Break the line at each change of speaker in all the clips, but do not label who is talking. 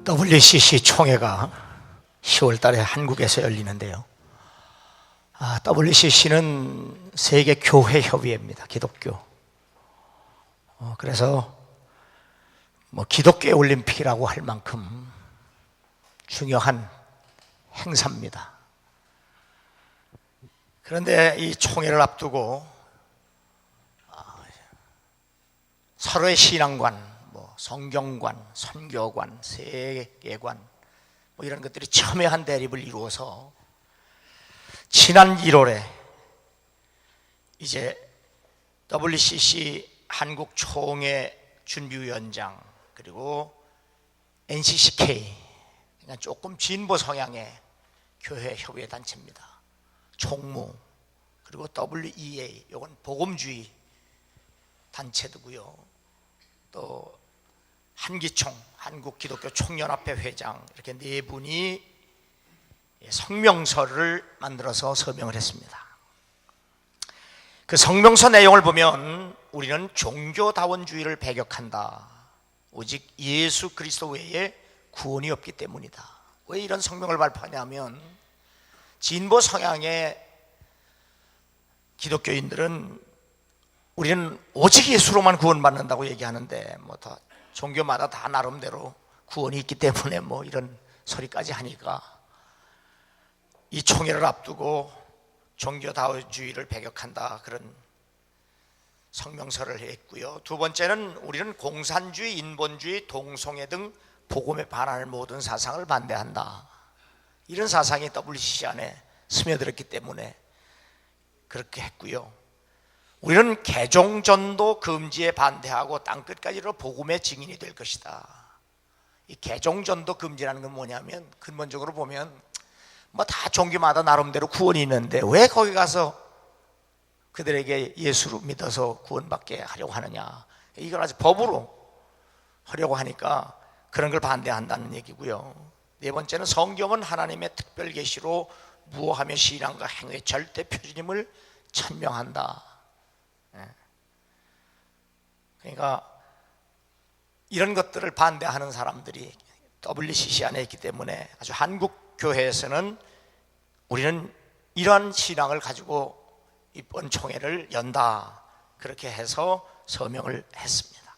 WCC 총회가 10월 달에 한국에서 열리는데요. WCC는 세계 교회 협의회입니다. 기독교. 그래서 기독교의 올림픽이라고 할 만큼 중요한 행사입니다. 그런데 이 총회를 앞두고 서로의 신앙관, 성경관, 선교관, 세계관 이런 것들이 첨예한 대립을 이루어서 지난 1월에 이제 WCC 한국 총회 준비위원장 그리고 NCCK, 그러니까 조금 진보 성향의 교회 협의회 단체입니다. 총무 그리고 WEA, 이건 복음주의 단체도고요. 또 한기총, 한국기독교총연합회 회장, 이렇게 네 분이 성명서를 만들어서 서명을 했습니다. 그 성명서 내용을 보면 우리는 종교다원주의를 배격한다. 오직 예수 그리스도 외에 구원이 없기 때문이다. 왜 이런 성명을 발표하냐면 진보 성향의 기독교인들은 우리는 오직 예수로만 구원받는다고 얘기하는데 다 종교마다 다 나름대로 구원이 있기 때문에 이런 소리까지 하니까 이 총회를 앞두고 종교다원주의를 배격한다, 그런 성명서를 했고요. 두 번째는 우리는 공산주의, 인본주의, 동성애 등 복음에 반하는 모든 사상을 반대한다. 이런 사상이 WCC 안에 스며들었기 때문에 그렇게 했고요. 우리는 개종전도 금지에 반대하고 땅끝까지로 복음의 증인이 될 것이다. 이 개종전도 금지라는 건 뭐냐면 근본적으로 보면 다 종교마다 나름대로 구원이 있는데 왜 거기 가서 그들에게 예수를 믿어서 구원받게 하려고 하느냐. 이걸 아주 법으로 하려고 하니까 그런 걸 반대한다는 얘기고요. 네 번째는 성경은 하나님의 특별 계시로 무오하며 신앙과 행위의 절대 표준임을 천명한다. 그러니까 이런 것들을 반대하는 사람들이 WCC 안에 있기 때문에 아주 한국 교회에서는 우리는 이러한 신앙을 가지고 이번 총회를 연다, 그렇게 해서 서명을 했습니다.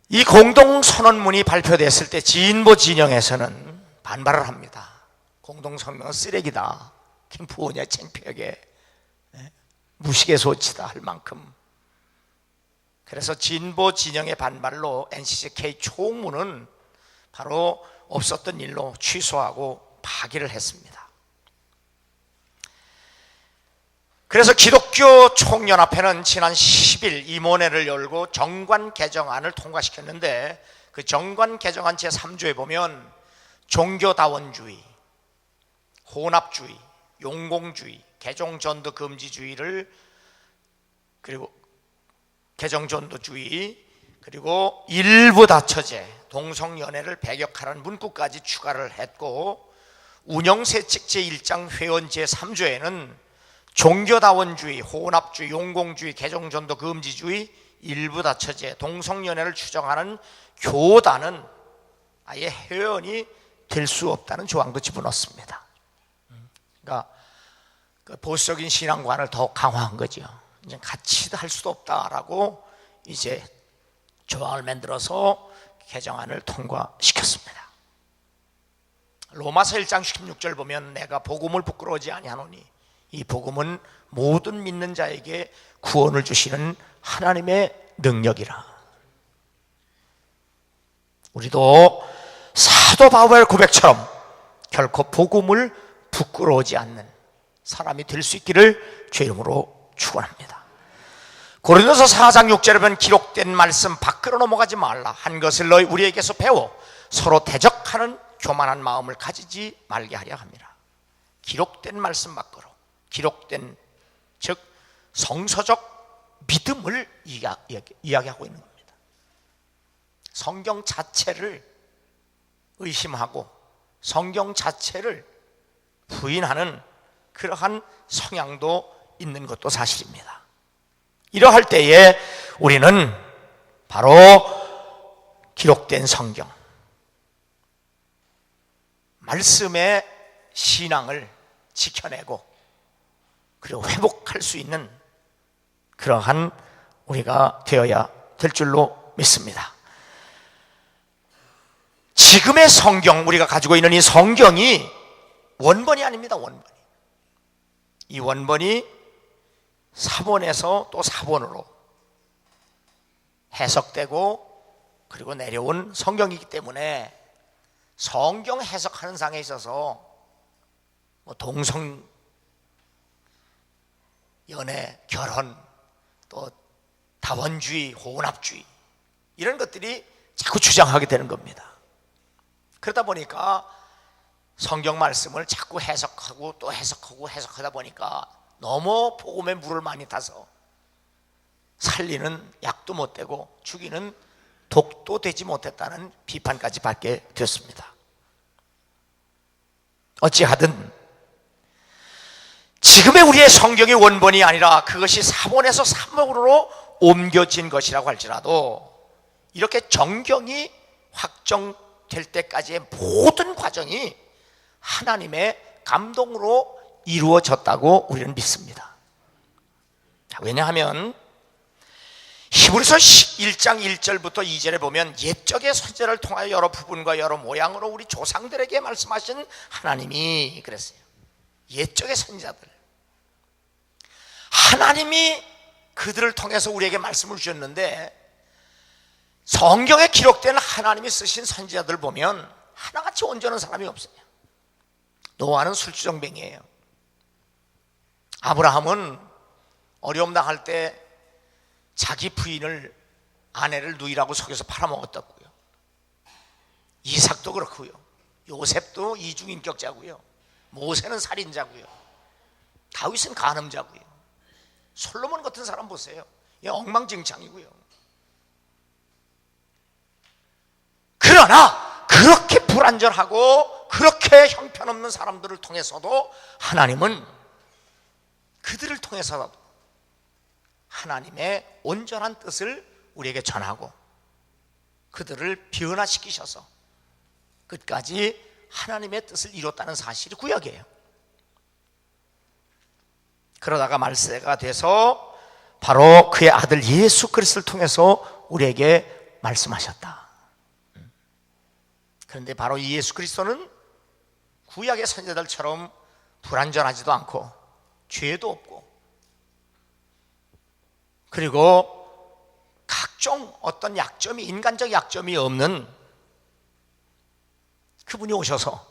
이 공동선언문이 발표됐을 때 진보 진영에서는 반발을 합니다. 공동성명은 쓰레기다, 김부호냐 창피하게 무식의 소치다 할 만큼. 그래서 진보 진영의 반발로 NCCK 총무는 바로 없었던 일로 취소하고 파기를 했습니다. 그래서 기독교 총연합회는 지난 10일 임원회를 열고 정관 개정안을 통과시켰는데 그 정관 개정안 제3조에 보면 종교다원주의, 혼합주의, 용공주의, 개종전도 금지주의를, 그리고 개종전도주의, 그리고 일부 다처제, 동성연애를 배격하라는 문구까지 추가를 했고, 운영세칙 제1장 회원 제3조에는 종교다원주의, 혼합주의, 용공주의, 개종전도 금지주의, 일부 다처제, 동성연애를 추정하는 교단은 아예 회원이 될 수 없다는 조항도 집어넣습니다. 그러니까 보수적인 신앙관을 더 강화한 거죠. 이제 같이 할 수도 없다라고 이제 조항을 만들어서 개정안을 통과시켰습니다. 로마서 1장 16절 보면 내가 복음을 부끄러워하지 아니하노니 이 복음은 모든 믿는 자에게 구원을 주시는 하나님의 능력이라. 우리도 사도 바울의 고백처럼 결코 복음을 부끄러워하지 않는 사람이 될 수 있기를 주의 이름으로 축원합니다. 고린도서 4장 6절에 보면 기록된 말씀 밖으로 넘어가지 말라. 한 것을 너희 우리에게서 배워 서로 대적하는 교만한 마음을 가지지 말게 하려 합니다. 기록된 말씀 밖으로, 기록된 즉 성서적 믿음을 이야기하고 있는 겁니다. 성경 자체를 의심하고 성경 자체를 부인하는 그러한 성향도 있는 것도 사실입니다. 이러할 때에 우리는 바로 기록 기록된 성경, 말씀의 신앙을 지켜내고 그리고 회복할 수 있는 그러한 우리가 되어야 될 줄로 믿습니다. 지금의 성경, 우리가 가지고 있는 이 성경이 원본이 아닙니다. 원본이. 이 원본이 사본에서 또 사본으로 해석되고 그리고 내려온 성경이기 때문에 성경 해석하는 상에 있어서 동성 연애, 결혼, 또 다원주의, 혼합주의 이런 것들이 자꾸 주장하게 되는 겁니다. 그러다 보니까 성경 말씀을 자꾸 해석하고 또 해석하고 해석하다 보니까 너무 복음에 물을 많이 타서 살리는 약도 못 되고 죽이는 독도 되지 못했다는 비판까지 받게 되었습니다. 어찌하든 지금의 우리의 성경의 원본이 아니라 그것이 사본에서 사본으로 옮겨진 것이라고 할지라도 이렇게 정경이 확정될 때까지의 모든 과정이 하나님의 감동으로 이루어졌다고 우리는 믿습니다. 왜냐하면 히브리서 1장 1절부터 2절에 보면 옛적의 선지자를 통하여 여러 부분과 여러 모양으로 우리 조상들에게 말씀하신 하나님이 그랬어요. 옛적의 선지자들, 하나님이 그들을 통해서 우리에게 말씀을 주셨는데 성경에 기록된 하나님이 쓰신 선지자들 보면 하나같이 온전한 사람이 없어요. 노아는 술주정뱅이에요. 아브라함은 어려움 당할 때 자기 부인을, 아내를 누이라고 속여서 팔아먹었다고요. 이삭도 그렇고요. 요셉도 이중인격자고요. 모세는 살인자고요. 다윗은 간음자고요. 솔로몬 같은 사람 보세요. 엉망진창이고요. 그러나 그렇게 불완전하고 그렇게 형편없는 사람들을 통해서도 하나님은 그들을 통해서라도 하나님의 온전한 뜻을 우리에게 전하고 그들을 변화시키셔서 끝까지 하나님의 뜻을 이뤘다는 사실이 구약이에요. 그러다가 말세가 돼서 바로 그의 아들 예수 그리스도를 통해서 우리에게 말씀하셨다. 그런데 바로 이 예수 그리스도는 구약의 선지자들처럼 불완전하지도 않고 죄도 없고 그리고 각종 어떤 약점이, 인간적 약점이 없는 그분이 오셔서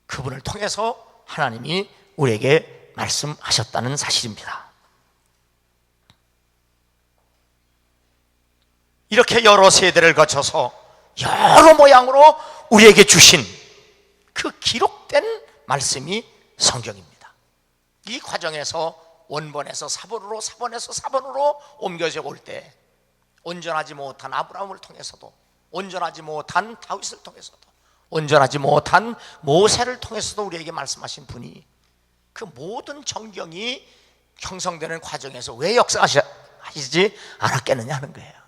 그분을 통해서 하나님이 우리에게 말씀하셨다는 사실입니다. 이렇게 여러 세대를 거쳐서 여러 모양으로 우리에게 주신 그 기록된 말씀이 성경입니다. 이 과정에서 원본에서 사본으로, 사본에서 사본으로 옮겨져 올 때 온전하지 못한 아브라함을 통해서도, 온전하지 못한 다윗을 통해서도, 온전하지 못한 모세를 통해서도 우리에게 말씀하신 분이 그 모든 정경이 형성되는 과정에서 왜 역사하시지 않았겠느냐 하는 거예요.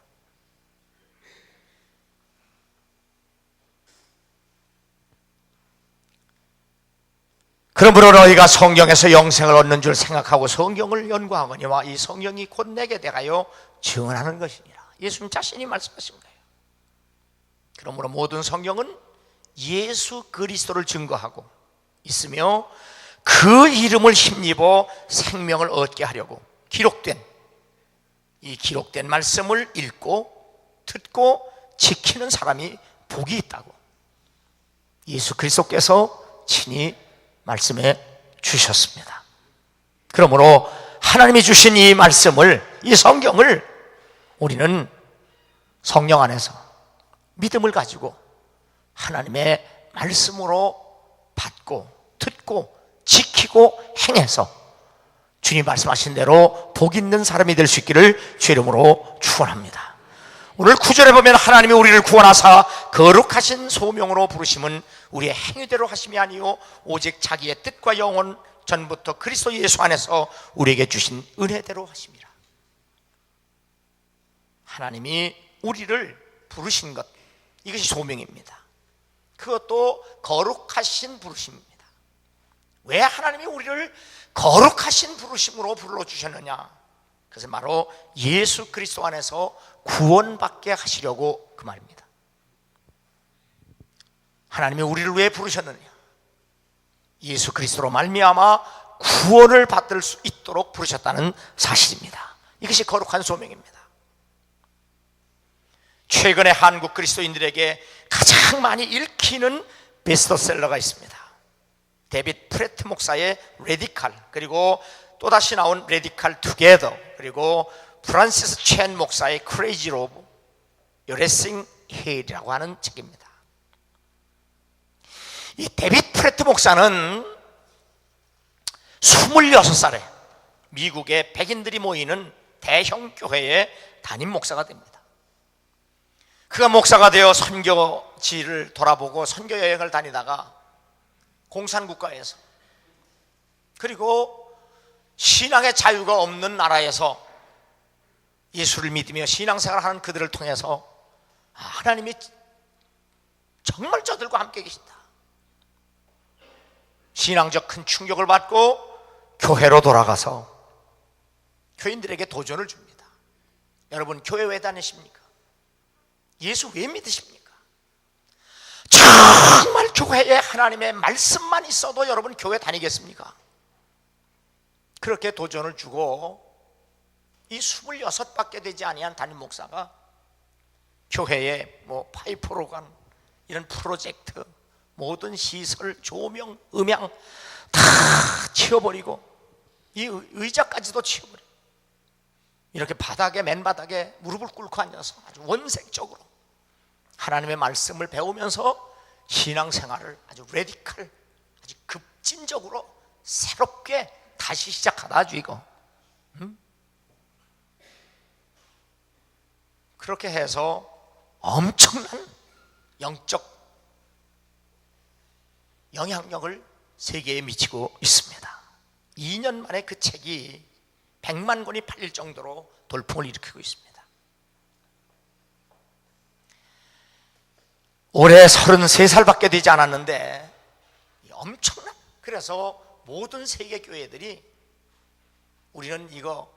그러므로 너희가 성경에서 영생을 얻는 줄 생각하고 성경을 연구하거니와 이 성경이 곧 내게 대하여 증언하는 것이니라. 예수님 자신이 말씀하신 거예요. 그러므로 모든 성경은 예수 그리스도를 증거하고 있으며 그 이름을 힘입어 생명을 얻게 하려고 기록된, 이 기록된 말씀을 읽고 듣고 지키는 사람이 복이 있다고 예수 그리스도께서 친히 말씀해 주셨습니다. 그러므로 하나님이 주신 이 말씀을, 이 성경을 우리는 성령 안에서 믿음을 가지고 하나님의 말씀으로 받고 듣고 지키고 행해서 주님 말씀하신 대로 복 있는 사람이 될 수 있기를 주 이름으로 축원합니다. 오늘 9절에 보면 하나님이 우리를 구원하사 거룩하신 소명으로 부르심은 우리의 행위대로 하심이 아니요 오직 자기의 뜻과 영혼 전부터 그리스도 예수 안에서 우리에게 주신 은혜대로 하심이라. 하나님이 우리를 부르신 것, 이것이 소명입니다. 그것도 거룩하신 부르심입니다. 왜 하나님이 우리를 거룩하신 부르심으로 불러주셨느냐? 그것은 바로 예수 그리스도 안에서 구원받게 하시려고 그 말입니다. 하나님이 우리를 왜 부르셨느냐? 예수 그리스도로 말미암아 구원을 받을 수 있도록 부르셨다는 사실입니다. 이것이 거룩한 소명입니다. 최근에 한국 그리스도인들에게 가장 많이 읽히는 베스트셀러가 있습니다. 데빗 프레트 목사의 레디칼, 그리고 또다시 나온 레디칼 투게더, 그리고 프란시스 첸 목사의 크레이지 로브 요레싱 헬이라고 하는 책입니다. 이 데빗 프레트 목사는 26살에 미국의 백인들이 모이는 대형 교회의 담임 목사가 됩니다. 그가 목사가 되어 선교지를 돌아보고 선교 여행을 다니다가 공산국가에서, 그리고 신앙의 자유가 없는 나라에서 예수를 믿으며 신앙생활을 하는 그들을 통해서 하나님이 정말 저들과 함께 계신다, 신앙적 큰 충격을 받고 교회로 돌아가서 교인들에게 도전을 줍니다. 여러분, 교회 왜 다니십니까? 예수 왜 믿으십니까? 정말 교회에 하나님의 말씀만 있어도 여러분 교회 다니겠습니까? 그렇게 도전을 주고 이 26밖에 되지 아니한 담임 목사가 교회에 파이프로간 이런 프로젝트, 모든 시설, 조명, 음향 다 치워버리고 이 의자까지도 치워버리고 이렇게 바닥에, 맨바닥에 무릎을 꿇고 앉아서 아주 원색적으로 하나님의 말씀을 배우면서 신앙생활을 아주 레디컬, 아주 급진적으로 새롭게 다시 시작하다, 아주 이거. 그렇게 해서 엄청난 영적 영향력을 세계에 미치고 있습니다. 2년 만에 그 책이 100만 권이 팔릴 정도로 돌풍을 일으키고 있습니다. 올해 33살밖에 되지 않았는데 엄청난, 그래서 모든 세계 교회들이 우리는 이거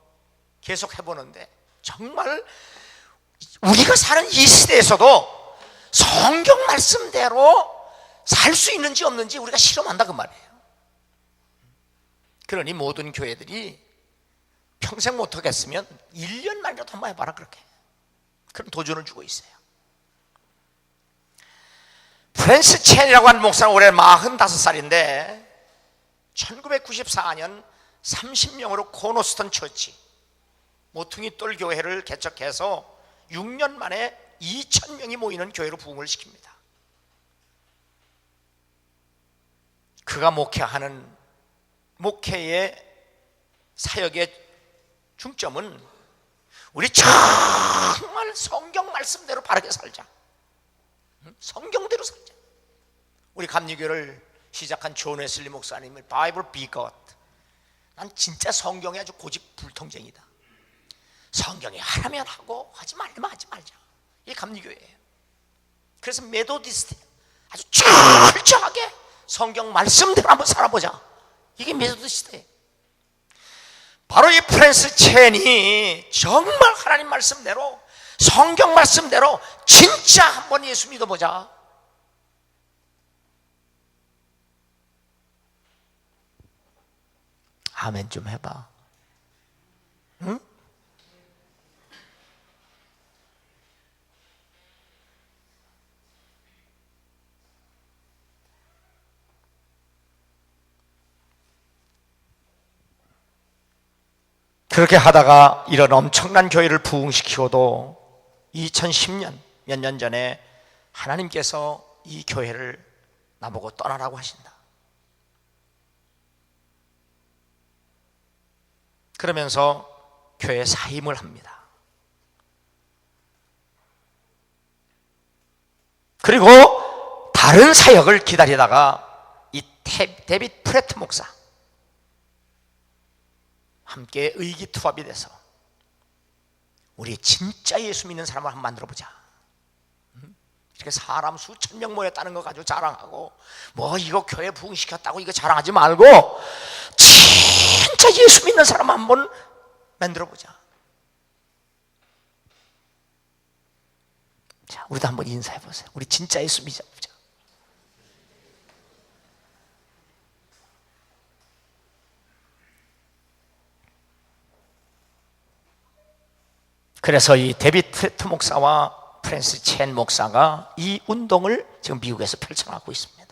계속 해보는데 정말 우리가 사는 이 시대에서도 성경 말씀대로 살 수 있는지 없는지 우리가 실험한다, 그 말이에요. 그러니 모든 교회들이 평생 못하겠으면 1년만이라도 한번 해봐라, 그렇게. 그런 도전을 주고 있어요. 프랜스 첸이라고 하는 목사는 올해 45살인데 1994년 30명으로 코너스턴 처치, 모퉁이 돌 교회를 개척해서 6년 만에 2,000명이 모이는 교회로 부흥을 시킵니다. 그가 목회하는 목회의 사역의 중점은 우리 정말 성경 말씀대로 바르게 살자, 성경대로 살자. 우리 감리교를 시작한 존 웨슬리 목사님의 바이블 비것, 난 진짜 성경에 아주 고집불통쟁이다, 성경이 하라면 하고 하지 말면 하지 말자, 이게 감리교예요. 그래서 메소디스트 아주 철저하게 성경 말씀대로 한번 살아보자, 이게 메소디스트예요. 바로 이 프랜스 첸이 정말 하나님 말씀대로, 성경 말씀대로 진짜 한번 예수 믿어보자. 아멘 좀 해봐. 응? 그렇게 하다가 이런 엄청난 교회를 부흥시키고도 2010년, 몇 년 전에 하나님께서 이 교회를 나보고 떠나라고 하신다. 그러면서 교회 사임을 합니다. 그리고 다른 사역을 기다리다가 이 데빗 프레트 목사 함께 의기투합이 돼서 우리 진짜 예수 믿는 사람을 한번 만들어보자, 이렇게 사람 수천 명 모였다는 거 가지고 자랑하고 뭐 이거 교회 부흥시켰다고 이거 자랑하지 말고 진짜 예수 믿는 사람 한번 만들어 보자. 자, 우리도 한번 인사해 보세요. 우리 진짜 예수 믿자. 그래서 이 데빗 프레트 목사와 프랜시스 첸 목사가 이 운동을 지금 미국에서 펼쳐나가고 있습니다.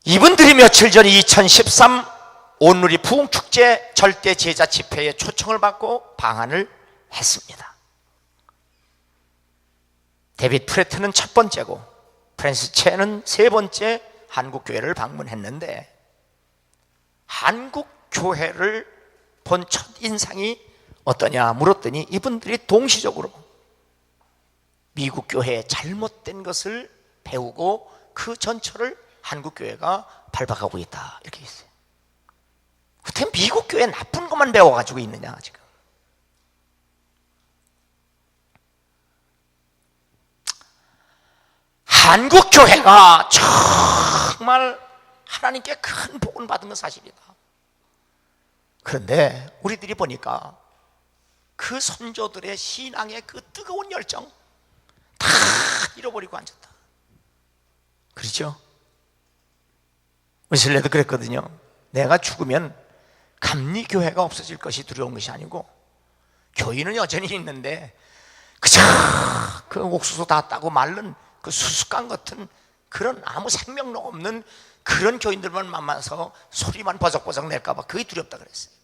이분들이 며칠 전 2013 온누리 부흥축제 절대 제자 집회에 초청을 받고 방한을 했습니다. 데빗 프레트는 첫 번째고 프랜시스 첸은 세 번째 한국교회를 방문했는데, 한국교회를 본 첫인상이 어떠냐 물었더니 이분들이 동시적으로 미국 교회의 잘못된 것을 배우고 그 전철을 한국교회가 밟아가고 있다, 이렇게 있어요. 어떻게 미국 교회 나쁜 것만 배워가지고 있느냐 지금. 한국교회가 정말 하나님께 큰 복을 받은 건 사실이다. 그런데 우리들이 보니까 그 선조들의 신앙의 그 뜨거운 열정 다 잃어버리고 앉았다. 그렇죠? 웨슬레도 그랬거든요. 내가 죽으면 감리교회가 없어질 것이 두려운 것이 아니고 교인은 여전히 있는데 그저 그 옥수수 다 따고 마른 그 수수깡 같은 그런 아무 생명력 없는 그런 교인들만 만나서 소리만 버석버석 낼까 봐 그게 두렵다 그랬어요.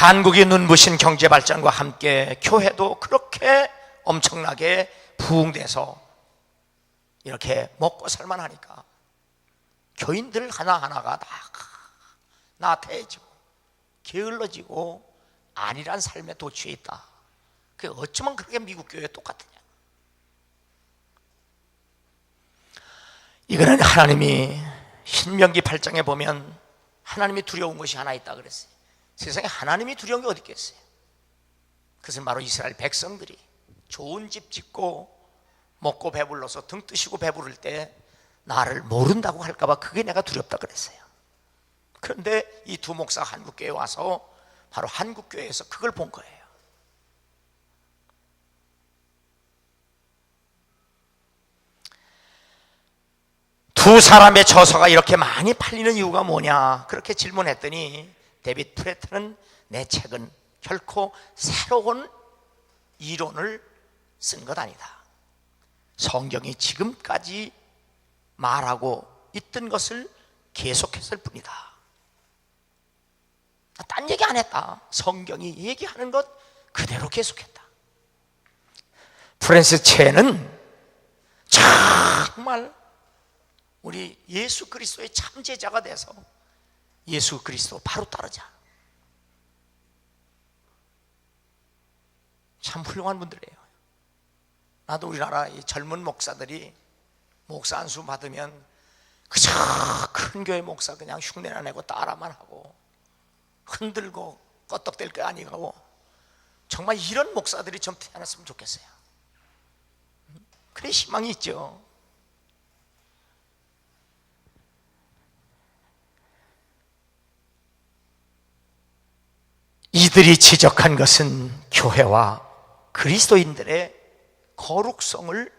한국이 눈부신 경제 발전과 함께 교회도 그렇게 엄청나게 부흥돼서 이렇게 먹고 살만하니까 교인들 하나하나가 다 나태해지고 게을러지고 안일한 삶에 도취해 있다. 그게 어쩌면 그렇게 미국 교회에 똑같으냐. 이거는 하나님이 신명기 8장에 보면 하나님이 두려운 것이 하나 있다 그랬어요. 세상에 하나님이 두려운 게 어디 있겠어요? 그것은 바로 이스라엘 백성들이 좋은 집 짓고 먹고 배불러서 등 뜨시고 배부를 때 나를 모른다고 할까 봐 그게 내가 두렵다 그랬어요. 그런데 이 두 목사가 한국교회에 와서 바로 한국교회에서 그걸 본 거예요. 두 사람의 저서가 이렇게 많이 팔리는 이유가 뭐냐 그렇게 질문했더니 데빗 프레트는 내 책은 결코 새로운 이론을 쓴 것 아니다. 성경이 지금까지 말하고 있던 것을 계속했을 뿐이다. 딴 얘기 안 했다. 성경이 얘기하는 것 그대로 계속했다. 프랜시스 첸은 정말 우리 예수 그리스도의 참 제자가 돼서 예수 그리스도 바로 따르자. 참 훌륭한 분들이에요. 나도 우리나라 이 젊은 목사들이 목사 안수 받으면 그저 큰 교회 목사 그냥 흉내나 내고 따라만 하고 흔들고 껐떡댈 게 아니고 정말 이런 목사들이 좀 태어났으면 좋겠어요. 그래 희망이 있죠. 이들이 지적한 것은 교회와 그리스도인들의 거룩성을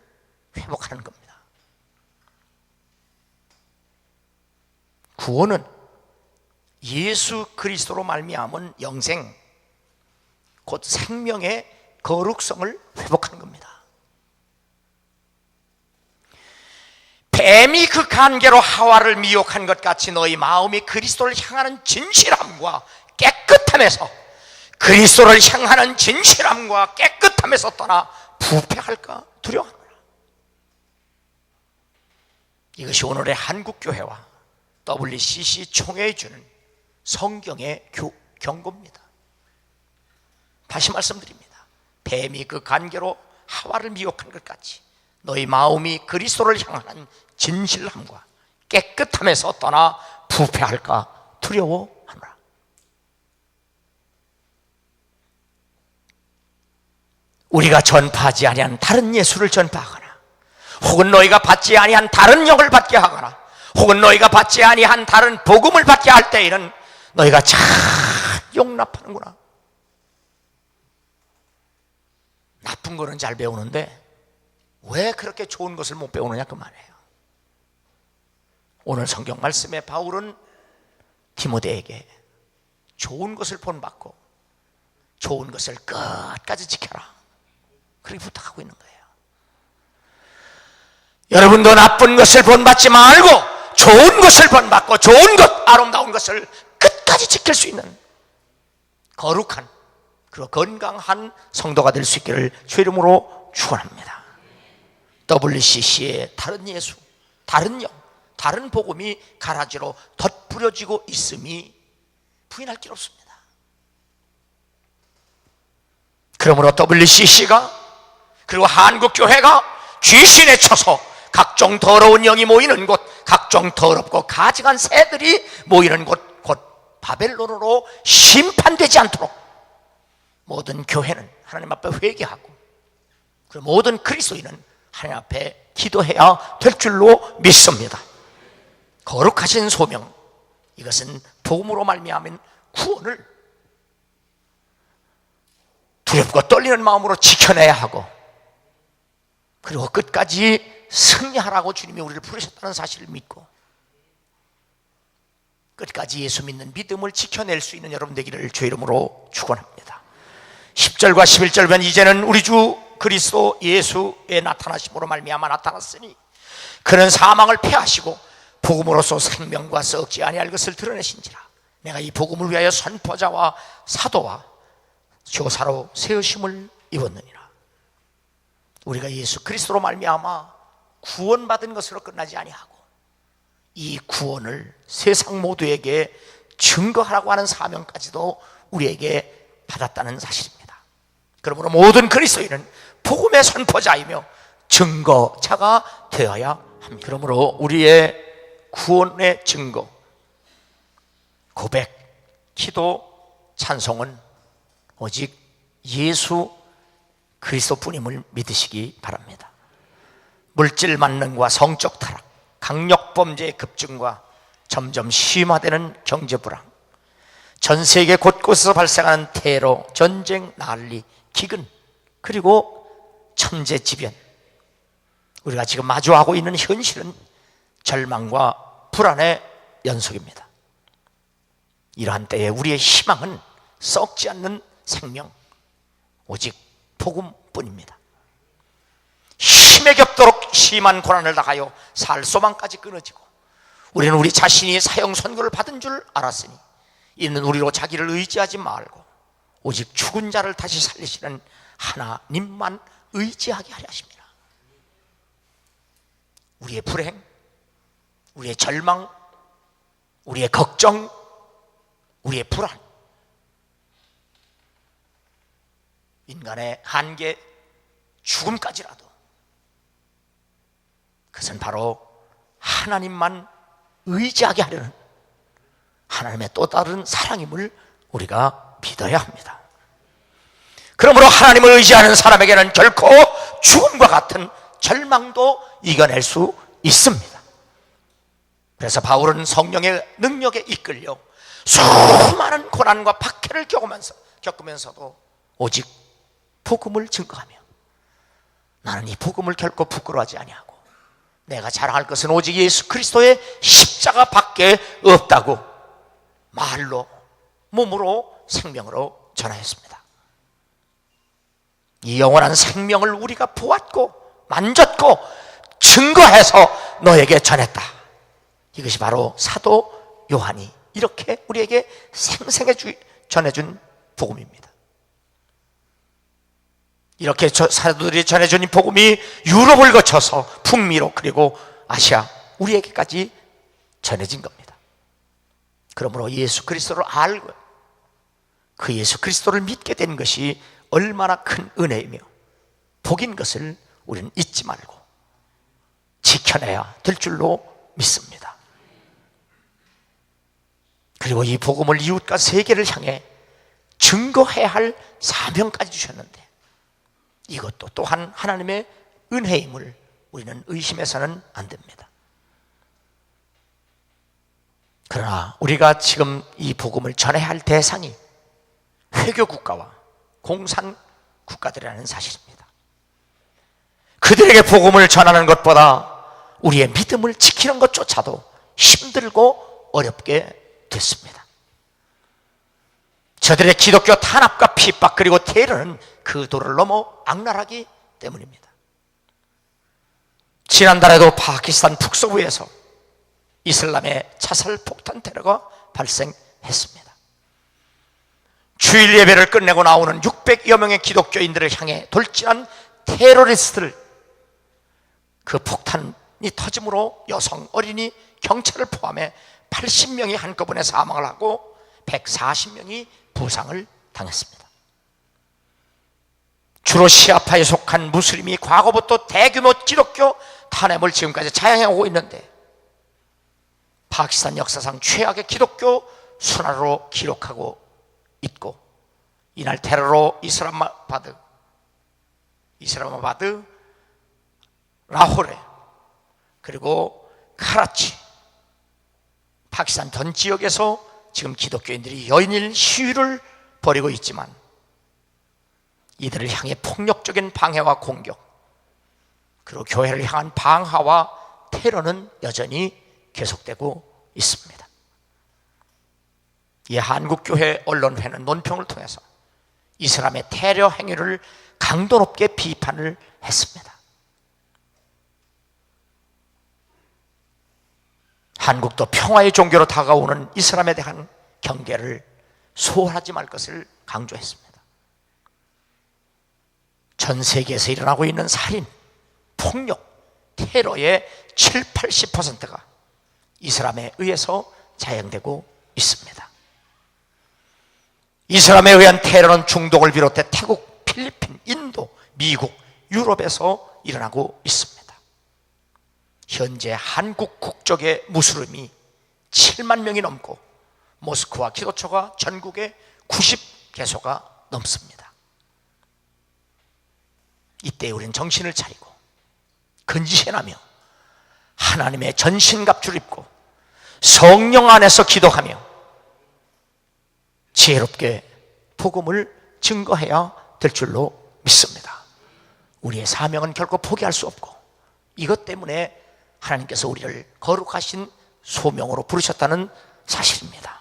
회복하는 겁니다. 구원은 예수 그리스도로 말미암은 영생, 곧 생명의 거룩성을 회복하는 겁니다. 뱀이 그 간계로 하와를 미혹한 것 같이 너희 마음이 그리스도를 향하는 진실함과 깨끗함에서 그리스도를 향하는 진실함과 깨끗함에서 떠나 부패할까 두려워하노라. 이것이 오늘의 한국교회와 WCC 총회에 주는 성경의 경고입니다. 다시 말씀드립니다. 뱀이 그 간계로 하와를 미혹한 것 같이 너희 마음이 그리스도를 향하는 진실함과 깨끗함에서 떠나 부패할까 두려워하노라. 우리가 전파하지 아니한 다른 예수를 전파하거나, 혹은 너희가 받지 아니한 다른 영을 받게 하거나, 혹은 너희가 받지 아니한 다른 복음을 받게 할 때에는 너희가 잘 용납하는구나. 나쁜 거는 잘 배우는데 왜 그렇게 좋은 것을 못 배우느냐 그 말이에요. 오늘 성경 말씀에 바울은 디모데에게 좋은 것을 본받고 좋은 것을 끝까지 지켜라, 그렇게 부탁하고 있는 거예요. 여러분도 나쁜 것을 본받지 말고 좋은 것을 본받고 좋은 것, 아름다운 것을 끝까지 지킬 수 있는 거룩한 그리고 건강한 성도가 될 수 있기를 주 이름으로 축원합니다. WCC의 다른 예수, 다른 영, 다른 복음이 가라지로 덧뿌려지고 있음이 부인할 길 없습니다. 그러므로 WCC가 그리고 한국교회가 귀신에 쳐서 각종 더러운 영이 모이는 곳, 각종 더럽고 가증한 새들이 모이는 곳, 곧 바벨론으로 심판되지 않도록 모든 교회는 하나님 앞에 회개하고, 그리고 모든 그리스도인은 하나님 앞에 기도해야 될 줄로 믿습니다. 거룩하신 소명, 이것은 복음으로 말미암은 구원을 두렵고 떨리는 마음으로 지켜내야 하고, 그리고 끝까지 승리하라고 주님이 우리를 부르셨다는 사실을 믿고 끝까지 예수 믿는 믿음을 지켜낼 수 있는 여러분 되기를 주의 이름으로 축원합니다. 10절과 11절 보면 이제는 우리 주 그리스도 예수의 나타나심으로 말미암아 나타났으니 그는 사망을 패하시고 복음으로써 생명과 썩지 아니할 것을 드러내신지라. 내가 이 복음을 위하여 선포자와 사도와 교사로 세우심을 입었느니라. 우리가 예수 그리스도로 말미암아 구원받은 것으로 끝나지 아니하고 이 구원을 세상 모두에게 증거하라고 하는 사명까지도 우리에게 받았다는 사실입니다. 그러므로 모든 그리스도인은 복음의 선포자이며 증거자가 되어야 합니다. 그러므로 우리의 구원의 증거, 고백, 기도, 찬송은 오직 예수 그리스도뿐임을 믿으시기 바랍니다. 물질 만능과 성적 타락, 강력 범죄의 급증과 점점 심화되는 경제 불황, 전 세계 곳곳에서 발생하는 테러, 전쟁, 난리, 기근, 그리고 천재지변, 우리가 지금 마주하고 있는 현실은 절망과 불안의 연속입니다. 이러한 때에 우리의 희망은 썩지 않는 생명, 오직 복음뿐입니다. 힘에 겹도록 심한 고난을 당하여 살 소망까지 끊어지고 우리는 우리 자신이 사형 선고를 받은 줄 알았으니 이는 우리로 자기를 의지하지 말고 오직 죽은 자를 다시 살리시는 하나님만 의지하게 하려 하십니다. 우리의 불행, 우리의 절망, 우리의 걱정, 우리의 불안, 인간의 한계, 죽음까지라도 그것은 바로 하나님만 의지하게 하려는 하나님의 또 다른 사랑임을 우리가 믿어야 합니다. 그러므로 하나님을 의지하는 사람에게는 결코 죽음과 같은 절망도 이겨낼 수 있습니다. 그래서 바울은 성령의 능력에 이끌려 수많은 고난과 박해를 겪으면서도 오직 복음을 증거하며 나는 이 복음을 결코 부끄러워하지 아니하고 내가 자랑할 것은 오직 예수 그리스도의 십자가 밖에 없다고 말로, 몸으로, 생명으로 전하였습니다. 이 영원한 생명을 우리가 보았고 만졌고 증거해서 너에게 전했다. 이것이 바로 사도 요한이 이렇게 우리에게 생생해 전해준 복음입니다. 이렇게 사도들이 전해준 이 복음이 유럽을 거쳐서 북미로 그리고 아시아 우리에게까지 전해진 겁니다. 그러므로 예수 그리스도를 알고 그 예수 그리스도를 믿게 된 것이 얼마나 큰 은혜이며 복인 것을 우리는 잊지 말고 지켜내야 될 줄로 믿습니다. 그리고 이 복음을 이웃과 세계를 향해 증거해야 할 사명까지 주셨는데, 이것도 또한 하나님의 은혜임을 우리는 의심해서는 안 됩니다. 그러나 우리가 지금 이 복음을 전해야 할 대상이 회교국가와 공산국가들이라는 사실입니다. 그들에게 복음을 전하는 것보다 우리의 믿음을 지키는 것조차도 힘들고 어렵게 됐습니다. 저들의 기독교 탄압과 핍박 그리고 테러는 그 도를 넘어 악랄하기 때문입니다. 지난달에도 파키스탄 북서부에서 이슬람의 자살 폭탄 테러가 발생했습니다. 주일 예배를 끝내고 나오는 600여 명의 기독교인들을 향해 돌진한 테러리스트를, 그 폭탄이 터짐으로 여성, 어린이, 경찰을 포함해 80명이 한꺼번에 사망을 하고 140명이 부상을 당했습니다. 주로 시아파에 속한 무슬림이 과거부터 대규모 기독교 탄압을 지금까지 자행하고 있는데, 파키스탄 역사상 최악의 기독교 순환으로 기록하고 있고, 이날 테러로 이슬람아바드, 라호레, 그리고 카라치, 파키스탄 전 지역에서 지금 기독교인들이 여인일 시위를 벌이고 있지만, 이들을 향해 폭력적인 방해와 공격, 그리고 교회를 향한 방화와 테러는 여전히 계속되고 있습니다. 이 한국교회 언론회는 논평을 통해서 이슬람의 테러 행위를 강도 높게 비판을 했습니다. 한국도 평화의 종교로 다가오는 이슬람에 대한 경계를 소홀하지 말 것을 강조했습니다. 전 세계에서 일어나고 있는 살인, 폭력, 테러의 70-80%가 이슬람에 의해서 자행되고 있습니다. 이슬람에 의한 테러는 중동을 비롯해 태국, 필리핀, 인도, 미국, 유럽에서 일어나고 있습니다. 현재 한국 국적의 무슬림이 7만 명이 넘고 모스크와 기도처가 전국에 90개소가 넘습니다. 이때 우리는 정신을 차리고 근지해나며 하나님의 전신갑주를 입고 성령 안에서 기도하며 지혜롭게 복음을 증거해야 될 줄로 믿습니다. 우리의 사명은 결코 포기할 수 없고, 이것 때문에 하나님께서 우리를 거룩하신 소명으로 부르셨다는 사실입니다.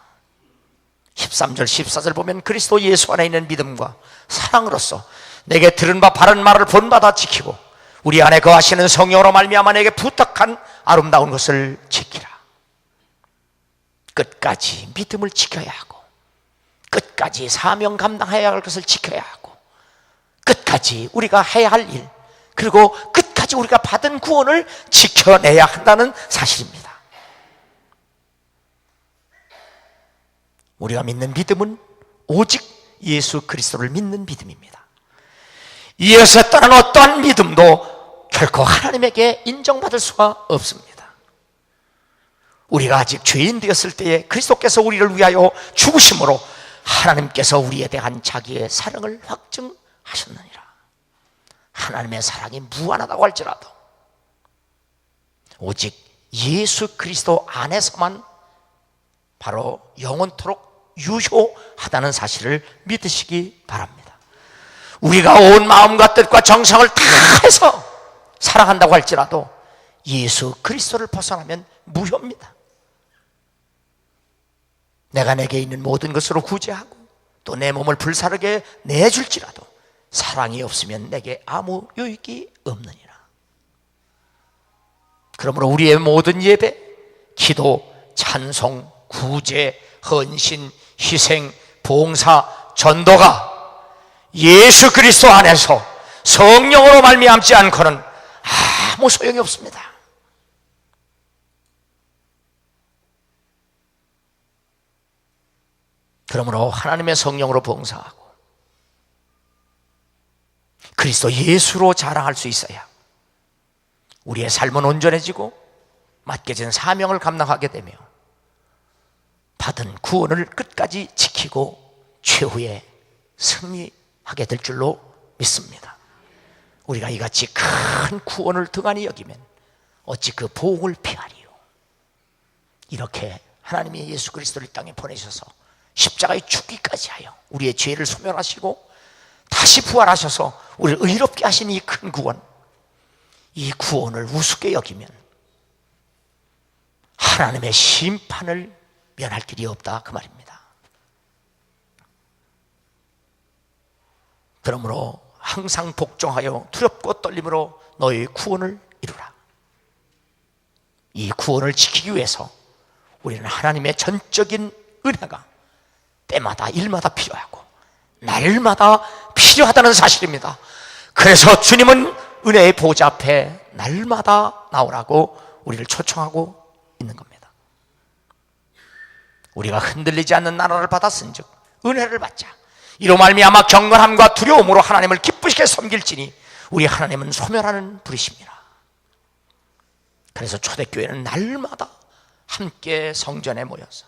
13절 14절 보면 그리스도 예수 안에 있는 믿음과 사랑으로서 내게 들은 바 바른 말을 본받아 지키고 우리 안에 거하시는 성령으로 말미암아 내게 부탁한 아름다운 것을 지키라. 끝까지 믿음을 지켜야 하고, 끝까지 사명 감당해야 할 것을 지켜야 하고, 끝까지 우리가 해야 할 일, 그리고 끝까지 우리가 받은 구원을 지켜내야 한다는 사실입니다. 우리가 믿는 믿음은 오직 예수 그리스도를 믿는 믿음입니다. 이어서 떠난 어떠한 믿음도 결코 하나님에게 인정받을 수가 없습니다. 우리가 아직 죄인 되었을 때에 그리스도께서 우리를 위하여 죽으심으로 하나님께서 우리에 대한 자기의 사랑을 확증하셨느니라. 하나님의 사랑이 무한하다고 할지라도 오직 예수 그리스도 안에서만 바로 영원토록 유효하다는 사실을 믿으시기 바랍니다. 우리가 온 마음과 뜻과 정성을 다해서 사랑한다고 할지라도 예수 그리스도를 벗어나면 무효입니다. 내가 내게 있는 모든 것으로 구제하고 또 내 몸을 불사르게 내줄지라도 사랑이 없으면 내게 아무 유익이 없느니라. 그러므로 우리의 모든 예배, 기도, 찬송, 구제, 헌신, 희생, 봉사, 전도가 예수 그리스도 안에서 성령으로 말미암지 않고는 아무 소용이 없습니다. 그러므로 하나님의 성령으로 봉사하고 그리스도 예수로 자랑할 수 있어야 우리의 삶은 온전해지고 맡겨진 사명을 감당하게 되며 받은 구원을 끝까지 지키고 최후에 승리하게 될 줄로 믿습니다. 우리가 이같이 큰 구원을 등한히 여기면 어찌 그 보응을 피하리요. 이렇게 하나님이 예수 그리스도를 이 땅에 보내셔서 십자가에 죽기까지 하여 우리의 죄를 소멸하시고 다시 부활하셔서 우리를 의롭게 하신 이 큰 구원, 이 구원을 우습게 여기면 하나님의 심판을 면할 길이 없다, 그 말입니다. 그러므로 항상 복종하여 두렵고 떨림으로 너의 구원을 이루라. 이 구원을 지키기 위해서 우리는 하나님의 전적인 은혜가 때마다 일마다 필요하고 날마다 필요하다는 사실입니다. 그래서 주님은 은혜의 보좌 앞에 날마다 나오라고 우리를 초청하고 있는 겁니다. 우리가 흔들리지 않는 나라를 받았은즉 은혜를 받자. 이로 말미암아 경건함과 두려움으로 하나님을 기쁘시게 섬길지니 우리 하나님은 소멸하는 분이십니다. 그래서 초대교회는 날마다 함께 성전에 모여서,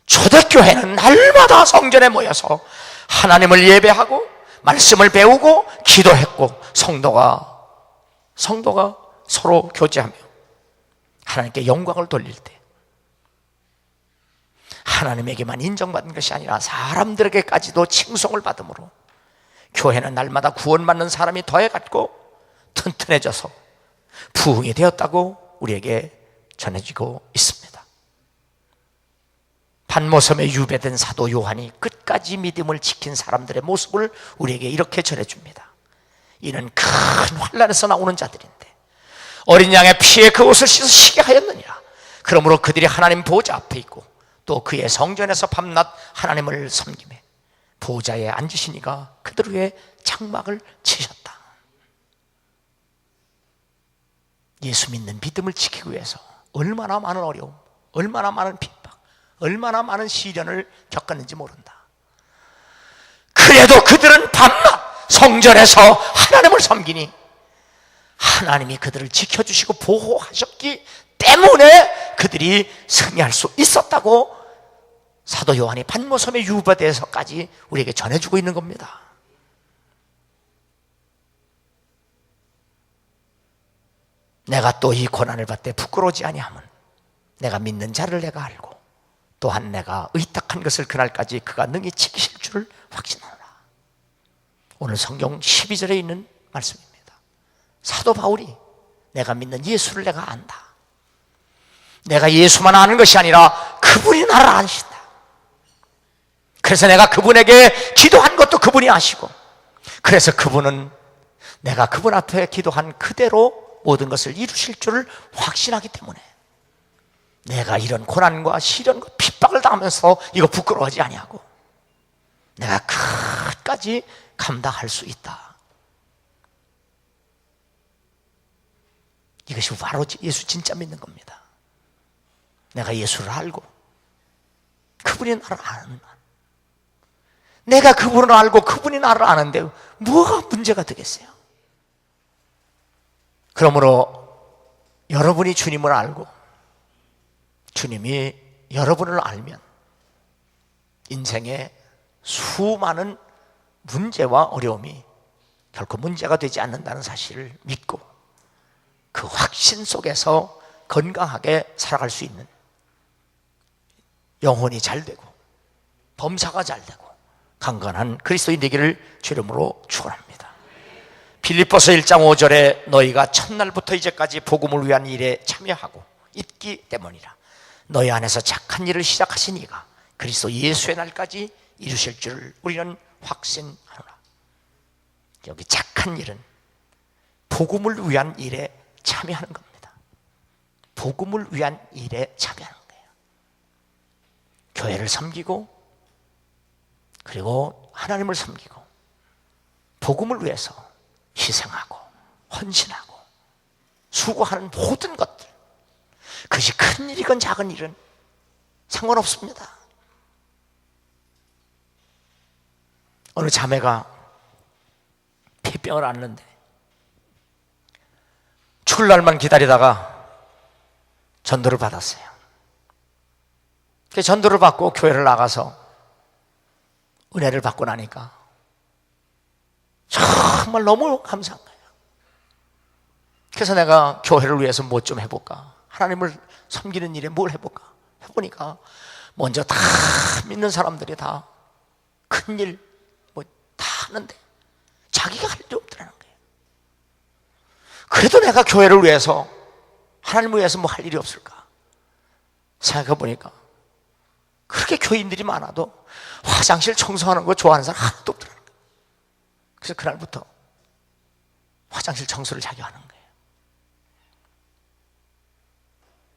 초대교회는 날마다 성전에 모여서 하나님을 예배하고 말씀을 배우고 기도했고 성도가 서로 교제하며 하나님께 영광을 돌릴 때 하나님에게만 인정받는 것이 아니라 사람들에게까지도 칭송을 받음으로 교회는 날마다 구원받는 사람이 더해갔고 튼튼해져서 부흥이 되었다고 우리에게 전해지고 있습니다. 반모섬에 유배된 사도 요한이 끝까지 믿음을 지킨 사람들의 모습을 우리에게 이렇게 전해줍니다. 이는 큰 환난에서 나오는 자들인데 어린 양의 피에 그 옷을 씻어 시게 하였느니라. 그러므로 그들이 하나님 보좌 앞에 있고 또 그의 성전에서 밤낮 하나님을 섬기매 보좌에 앉으시니가 그들 위에 장막을 치셨다. 예수 믿는 믿음을 지키기 위해서 얼마나 많은 어려움, 얼마나 많은 핍박, 얼마나 많은 시련을 겪었는지 모른다. 그래도 그들은 밤낮 성전에서 하나님을 섬기니 하나님이 그들을 지켜주시고 보호하셨기 때문에 그들이 승리할 수 있었다고 사도 요한이 반모섬의 유배돼서까지 우리에게 전해주고 있는 겁니다. 내가 또 이 고난을 받되 부끄러우지 아니함은 내가 믿는 자를 내가 알고 또한 내가 의탁한 것을 그날까지 그가 능히 지키실 줄을 확신하노라. 오늘 성경 12절에 있는 말씀입니다. 사도 바울이 내가 믿는 예수를 내가 안다. 내가 예수만 아는 것이 아니라 그분이 나를 아신다. 그래서 내가 그분에게 기도한 것도 그분이 아시고 그래서 그분은 내가 그분 앞에 기도한 그대로 모든 것을 이루실 줄을 확신하기 때문에 내가 이런 고난과 시련과 핍박을 당하면서 이거 부끄러워하지 아니하고 내가 끝까지 감당할 수 있다. 이것이 바로 예수 진짜 믿는 겁니다. 내가 예수를 알고 그분이 나를 아는, 내가 그분을 알고 그분이 나를 아는데 뭐가 문제가 되겠어요? 그러므로 여러분이 주님을 알고 주님이 여러분을 알면 인생에 수많은 문제와 어려움이 결코 문제가 되지 않는다는 사실을 믿고 그 확신 속에서 건강하게 살아갈 수 있는, 영혼이 잘 되고 범사가 잘 되고 강건한 그리스도인 되기를 주름으로 축원합니다. 빌립보서 1장 5절에 너희가 첫날부터 이제까지 복음을 위한 일에 참여하고 있기 때문이라. 너희 안에서 착한 일을 시작하신 이가 그리스도 예수의 날까지 이루실 줄 우리는 확신하노라. 여기 착한 일은 복음을 위한 일에 참여하는 겁니다. 복음을 위한 일에 참여하는 거예요. 교회를 섬기고 그리고 하나님을 섬기고 복음을 위해서 희생하고 헌신하고 수고하는 모든 것들, 그것이 큰 일이건 작은 일은 상관없습니다. 어느 자매가 폐병을 앓는데 죽을 날만 기다리다가 전도를 받았어요. 전도를 받고 교회를 나가서 은혜를 받고 나니까 정말 너무 감사한 거예요. 그래서 내가 교회를 위해서 뭐 좀 해볼까, 하나님을 섬기는 일에 뭘 해볼까 해보니까 먼저 다 믿는 사람들이 다 큰일 뭐 다 하는데 자기가 할 일이 없더라는 거예요. 그래도 내가 교회를 위해서, 하나님을 위해서 뭐 할 일이 없을까 생각해보니까 그렇게 교인들이 많아도 화장실 청소하는 거 좋아하는 사람 하나도 없더라는 거예요. 그래서 그날부터 화장실 청소를 자기가 하는 거예요.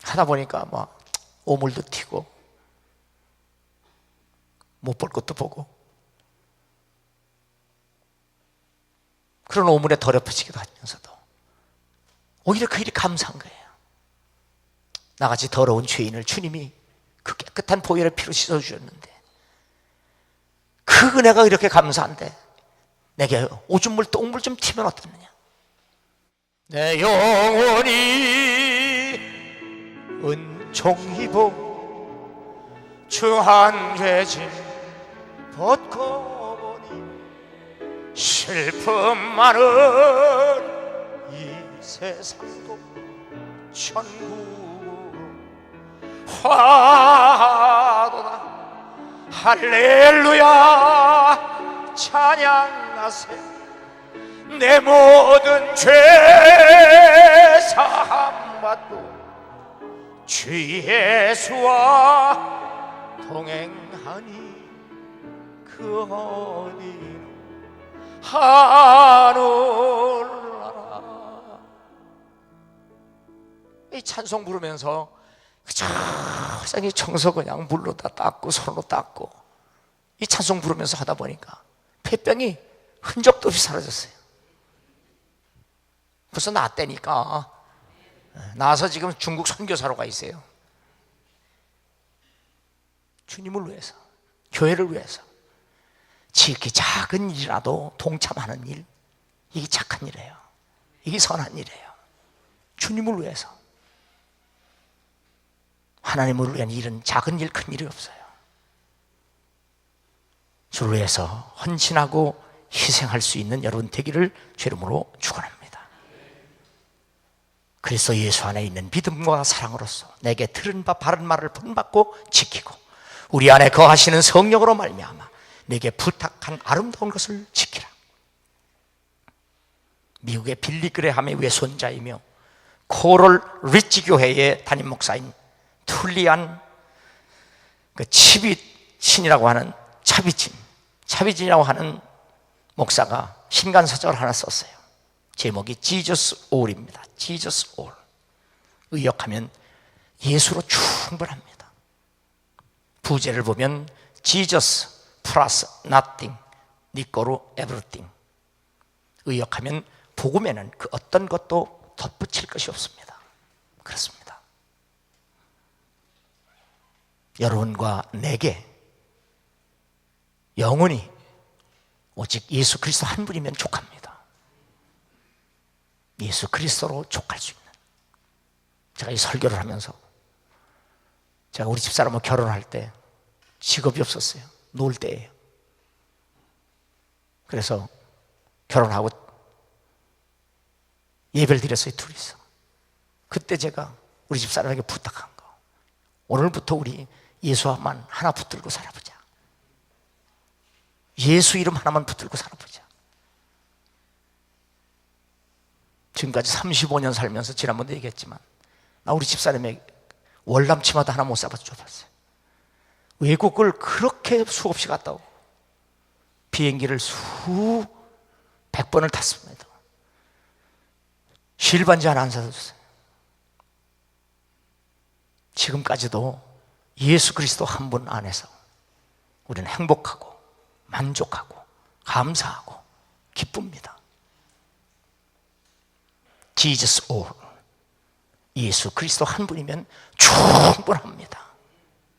하다 보니까 막 오물도 튀고 못 볼 것도 보고 그런 오물에 더럽혀지기도 하면서도 오히려 그 일이 감사한 거예요. 나같이 더러운 죄인을 주님이 그 깨끗한 보혈의 피로 씻어주셨는데 그 은혜가 이렇게 감사한데 내게 오줌물 똥물 좀 튀면 어떻느냐. 내 영혼이 은총 입어 주한 죄짐 벗고 보니 슬픔 많은 이 세상도 천국으로 화도다. 할렐루야 찬양하세. 내 모든 죄 사함받고 주 예수와 동행하니 그 어디로 하늘나라. 이 찬송 부르면서 세상에 청소 그냥 물로 다 닦고 손으로 닦고 이 찬송 부르면서 하다 보니까 폐병이 흔적도 없이 사라졌어요. 벌써 낫다니까. 나와서 지금 중국 선교사로 가 있어요. 주님을 위해서, 교회를 위해서 지극히 작은 일이라도 동참하는 일, 이게 착한 일이에요. 이게 선한 일이에요. 주님을 위해서. 하나님을 위한 일은 작은 일, 큰 일이 없어요. 주를 위해서 헌신하고 희생할 수 있는 여러분 되기를 주 이름으로 축원합니다. 그리스도 예수 안에 있는 믿음과 사랑으로서 내게 들은 바 바른 말을 본받고 지키고 우리 안에 거하시는 성령으로 말미암아 내게 부탁한 아름다운 것을 지키라. 미국의 빌리그레함의 외손자이며 코럴 리치 교회의 담임 목사인 툴리안 그 차비진이라고 하는 차비진이라고 하는 목사가 신간사적을 하나 썼어요. 제목이 Jesus All입니다. Jesus All. 의역하면 예수로 충분합니다. 부제를 보면 Jesus 플러스 nothing, 니꼬로 everything. 의역하면 복음에는 그 어떤 것도 덧붙일 것이 없습니다. 그렇습니다. 여러분과 내게 영원히 오직 예수 그리스도 한 분이면 족합니다. 예수 그리스도로 족할 수 있는. 제가 이 설교를 하면서 제가 우리 집사람하고 결혼할 때 직업이 없었어요. 놀 때예요. 그래서 결혼하고 예배를 드렸어요. 둘이서. 그때 제가 우리 집사람에게 부탁한 거, 오늘부터 우리 예수만 하나 붙들고 살아보자. 예수 이름 하나만 붙들고 살아보자. 지금까지 35년 살면서 지난번도 얘기했지만 나 우리 집사람에게 월남치마도 하나 못 사봐서 줘봤어요. 외국을 그렇게 수없이 갔다 오고 비행기를 수백 번을 탔습니다. 실반지 하나 안 사다 줬어요. 지금까지도 예수 그리스도 한 분 안에서 우리는 행복하고 만족하고 감사하고 기쁩니다. Jesus all. 예수 그리스도 한 분이면 충분합니다.